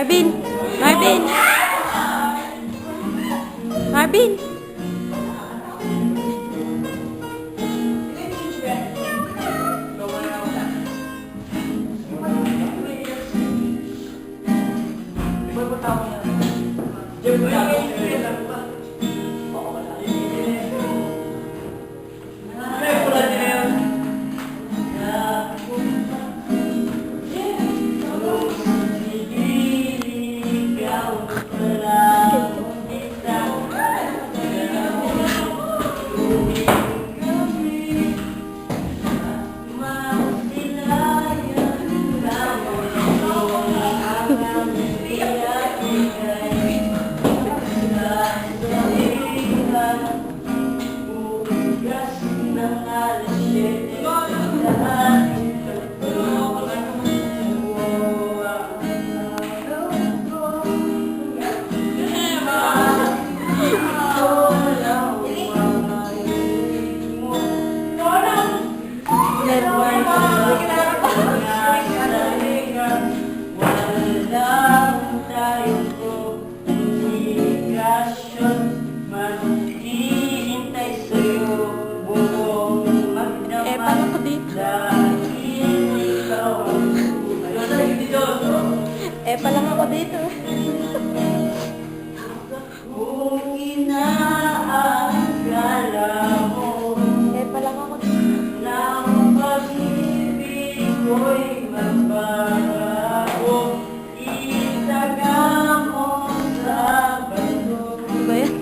Marvin! Marvin! Marvin! Pa lang ako dito. Kung inaakala mo Pa lang ako dito. na ang pag-ibig ko'y magbabago, itaga mo sa bato. Ano ba yan?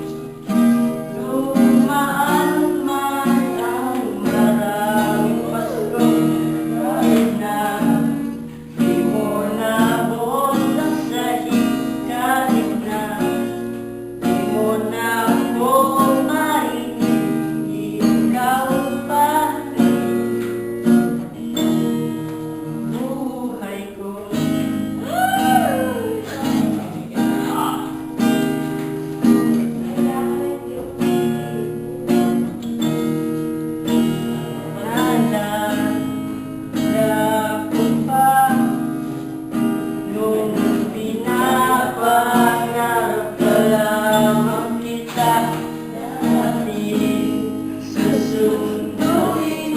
Dumaan man ang maraming pasko, kahit na di mo nabuo ang sahig, kahit na di mo na ako marinig, ikaw pa rin buhay ko. Nung pinapangarap ka lamang kita, dating susunduin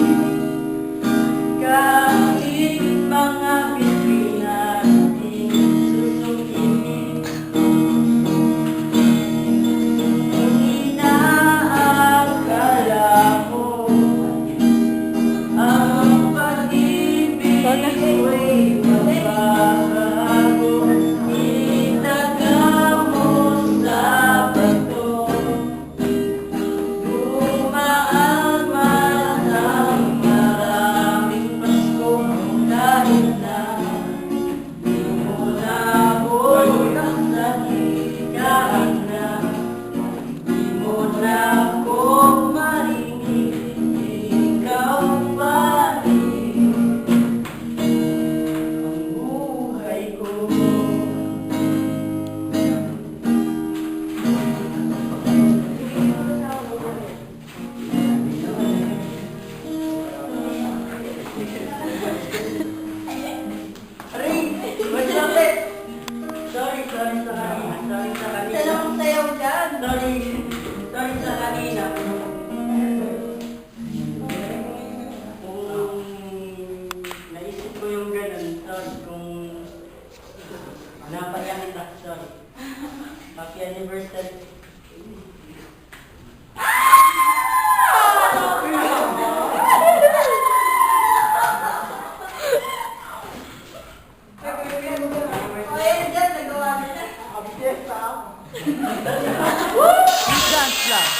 kahit mga bituin natin susungkitin. Kung inaakala mo ang pag-ibig ko'y magbabago, itaga mo sa bato. Dumaan man ang maraming pasko, kahit na di mo nabuo ang sahig, kahit na di mo na ako marinig, ikaw pa rin ang buhay ko. Aray! Masakit! Sorry sa kanina. Sayaw dyan. Sorry sa kanina. Kung naisip ko yung ganun, sorry. Kung napayan kita, sorry. Happy anniversary. Dance lang.